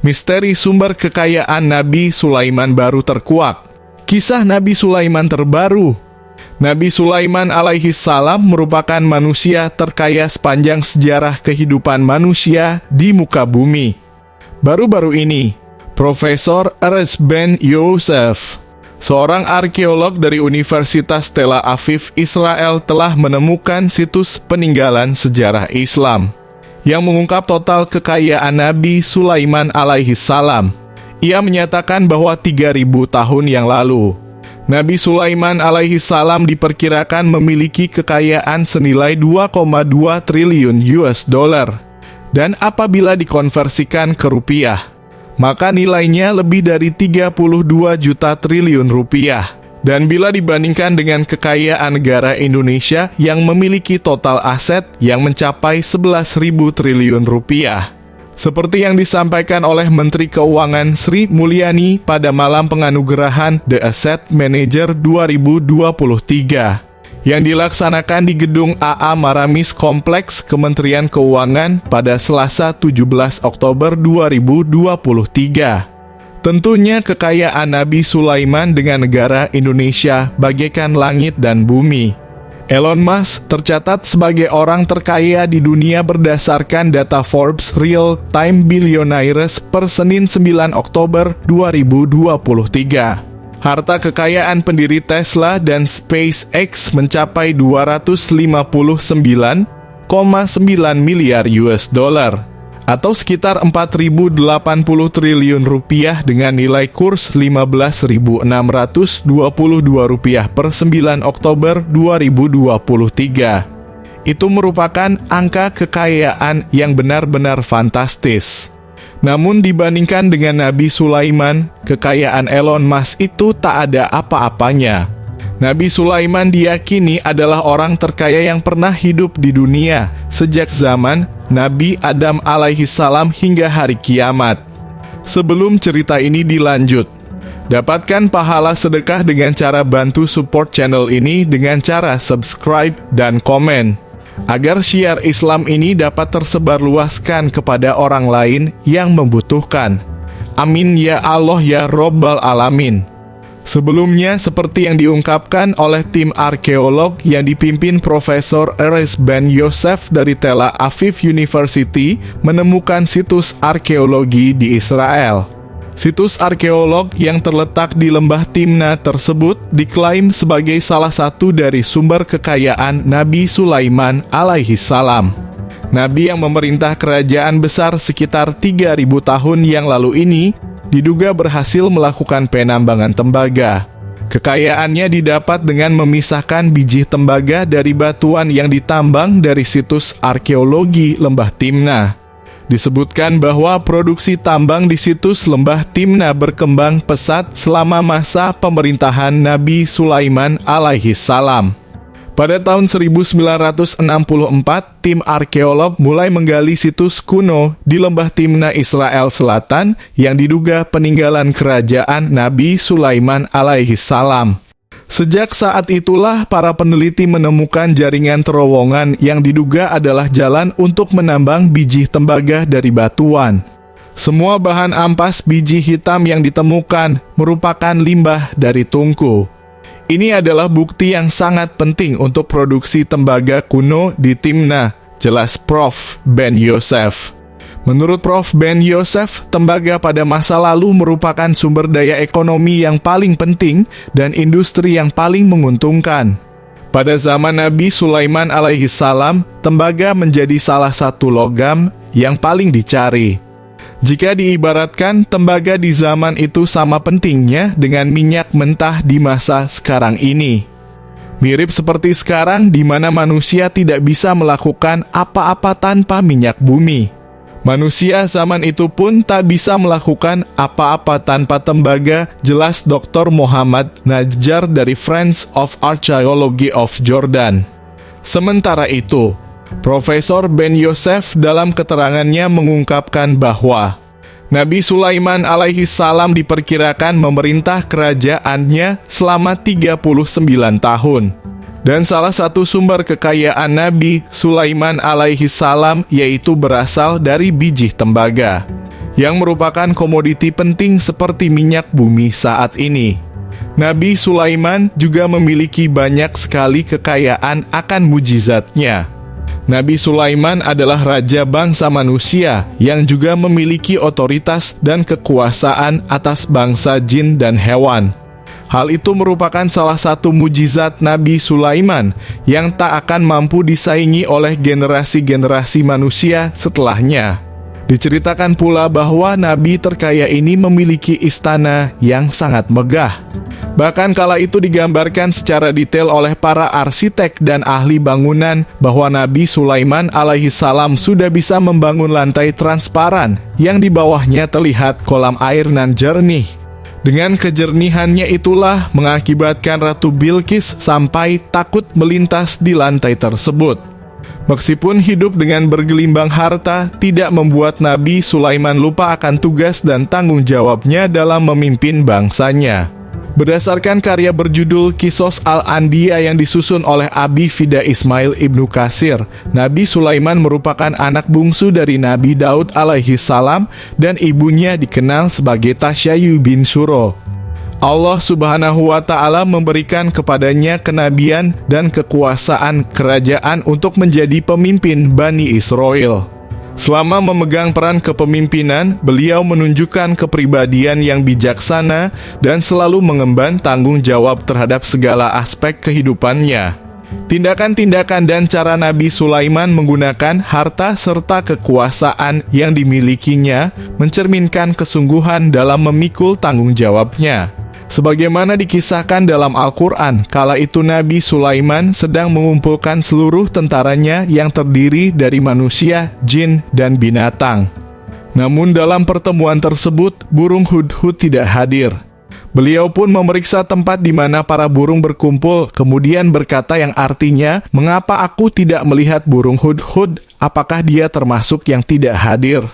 Misteri sumber kekayaan Nabi Sulaiman baru terkuak. Kisah Nabi Sulaiman terbaru. Nabi Sulaiman alaihi salam merupakan manusia terkaya sepanjang sejarah kehidupan manusia di muka bumi. Baru-baru ini, Profesor Erez Ben Yosef, seorang arkeolog dari Universitas Tel Aviv, Israel, telah menemukan situs peninggalan sejarah Islam yang mengungkap total kekayaan Nabi Sulaiman alaihi salam. Ia menyatakan bahwa 3.000 tahun yang lalu, Nabi Sulaiman alaihi salam diperkirakan memiliki kekayaan senilai 2,2 triliun US dollar. Dan apabila dikonversikan ke rupiah, maka nilainya lebih dari 32 juta triliun rupiah. Dan bila dibandingkan dengan kekayaan negara Indonesia yang memiliki total aset yang mencapai 11.000 triliun rupiah. Seperti yang disampaikan oleh Menteri Keuangan Sri Mulyani pada malam penganugerahan The Asset Manager 2023 yang dilaksanakan di Gedung AA Maramis Kompleks Kementerian Keuangan pada Selasa 17 Oktober 2023. Tentunya kekayaan Nabi Sulaiman dengan negara Indonesia bagaikan langit dan bumi. Elon Musk tercatat sebagai orang terkaya di dunia berdasarkan data Forbes Real Time Billionaires per Senin 9 Oktober 2023. Harta kekayaan pendiri Tesla dan SpaceX mencapai 259,9 miliar US dollar. Atau sekitar 4.080 triliun rupiah dengan nilai kurs 15.622 rupiah per 9 Oktober 2023. Itu merupakan angka kekayaan yang benar-benar fantastis. Namun dibandingkan dengan Nabi Sulaiman, kekayaan Elon Musk itu tak ada apa-apanya. Nabi Sulaiman diyakini adalah orang terkaya yang pernah hidup di dunia sejak zaman Nabi Adam alaihi salam hingga hari kiamat. Sebelum cerita ini dilanjut, dapatkan pahala sedekah dengan cara bantu support channel ini dengan cara subscribe dan komen, agar syiar Islam ini dapat tersebar luaskan kepada orang lain yang membutuhkan. Amin ya Allah ya Robbal Alamin. Sebelumnya, seperti yang diungkapkan oleh tim arkeolog yang dipimpin Profesor Erez Ben Yosef dari Tel Aviv University, menemukan situs arkeologi di Israel. Situs arkeolog yang terletak di lembah Timna tersebut diklaim sebagai salah satu dari sumber kekayaan Nabi Sulaiman alaihi salam. Nabi yang memerintah kerajaan besar sekitar 3.000 tahun yang lalu ini diduga berhasil melakukan penambangan tembaga. Kekayaannya didapat dengan memisahkan biji tembaga dari batuan yang ditambang dari situs arkeologi Lembah Timna. Disebutkan bahwa produksi tambang di situs Lembah Timna berkembang pesat selama masa pemerintahan Nabi Sulaiman alaihi salam. Pada tahun 1964, tim arkeolog mulai menggali situs kuno di Lembah Timna Israel Selatan yang diduga peninggalan kerajaan Nabi Sulaiman alaihi salam. Sejak saat itulah para peneliti menemukan jaringan terowongan yang diduga adalah jalan untuk menambang biji tembaga dari batuan. Semua bahan ampas biji hitam yang ditemukan merupakan limbah dari tungku. Ini adalah bukti yang sangat penting untuk produksi tembaga kuno di Timna, jelas Prof. Ben Yosef. Menurut Prof. Ben Yosef, tembaga pada masa lalu merupakan sumber daya ekonomi yang paling penting dan industri yang paling menguntungkan. Pada zaman Nabi Sulaiman alaihi salam, tembaga menjadi salah satu logam yang paling dicari. Jika diibaratkan, tembaga di zaman itu sama pentingnya dengan minyak mentah di masa sekarang ini. Mirip seperti sekarang di mana manusia tidak bisa melakukan apa-apa tanpa minyak bumi. Manusia zaman itu pun tak bisa melakukan apa-apa tanpa tembaga, jelas Dr. Muhammad Najjar dari Friends of Archaeology of Jordan. Sementara itu, Profesor Ben Yosef dalam keterangannya mengungkapkan bahwa Nabi Sulaiman alaihi salam diperkirakan memerintah kerajaannya selama 39 tahun. Dan salah satu sumber kekayaan Nabi Sulaiman alaihi salam yaitu berasal dari biji tembaga. yang merupakan komoditi penting seperti minyak bumi saat ini. Nabi Sulaiman juga memiliki banyak sekali kekayaan akan mujizatnya. Nabi Sulaiman adalah raja bangsa manusia yang juga memiliki otoritas dan kekuasaan atas bangsa jin dan hewan. Hal itu merupakan salah satu mujizat Nabi Sulaiman yang tak akan mampu disaingi oleh generasi-generasi manusia setelahnya. Diceritakan pula bahwa Nabi terkaya ini memiliki istana yang sangat megah. Bahkan kala itu digambarkan secara detail oleh para arsitek dan ahli bangunan bahwa Nabi Sulaiman alaihi salam sudah bisa membangun lantai transparan yang di bawahnya terlihat kolam air nan jernih. Dengan kejernihannya itulah mengakibatkan Ratu Bilqis sampai takut melintas di lantai tersebut. Meskipun hidup dengan bergelimbang harta tidak membuat Nabi Sulaiman lupa akan tugas dan tanggung jawabnya dalam memimpin bangsanya. Berdasarkan karya berjudul Qisas Al-Anbiya yang disusun oleh Abi Fida Ismail Ibnu Katsir, Nabi Sulaiman merupakan anak bungsu dari Nabi Daud alaihi salam dan ibunya dikenal sebagai Tasyayu bin Suro. Allah Subhanahu wa Ta'ala memberikan kepadanya kenabian dan kekuasaan kerajaan untuk menjadi pemimpin Bani Israel. Selama memegang peran kepemimpinan, beliau menunjukkan kepribadian yang bijaksana dan selalu mengemban tanggung jawab terhadap segala aspek kehidupannya. Tindakan-tindakan dan cara Nabi Sulaiman menggunakan harta serta kekuasaan yang dimilikinya mencerminkan kesungguhan dalam memikul tanggung jawabnya. Sebagaimana dikisahkan dalam Al-Quran, kala itu Nabi Sulaiman sedang mengumpulkan seluruh tentaranya yang terdiri dari manusia, jin, dan binatang. Namun dalam pertemuan tersebut, burung hudhud tidak hadir. Beliau pun memeriksa tempat di mana para burung berkumpul, kemudian berkata yang artinya, "Mengapa aku tidak melihat burung hudhud? Apakah dia termasuk yang tidak hadir?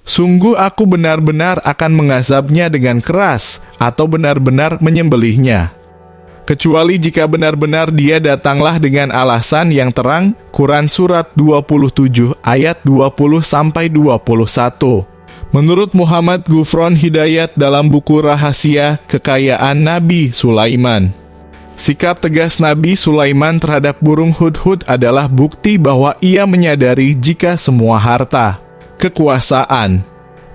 Sungguh aku benar-benar akan mengazabnya dengan keras atau benar-benar menyembelihnya. Kecuali jika benar-benar dia datanglah dengan alasan yang terang." Quran Surat 27 ayat 20-21. Menurut Muhammad Ghufron Hidayat dalam buku Rahasia Kekayaan Nabi Sulaiman, sikap tegas Nabi Sulaiman terhadap burung hudhud adalah bukti bahwa ia menyadari jika semua harta, kekuasaan,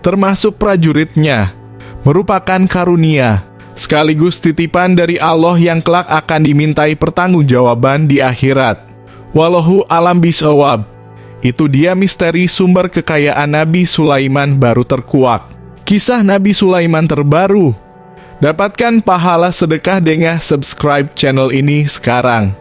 termasuk prajuritnya, merupakan karunia, sekaligus titipan dari Allah yang kelak akan dimintai pertanggungjawaban di akhirat. Wallahu alam bisawab. Itu dia misteri sumber kekayaan Nabi Sulaiman baru terkuak. Kisah Nabi Sulaiman terbaru. Dapatkan pahala sedekah dengan subscribe channel ini sekarang.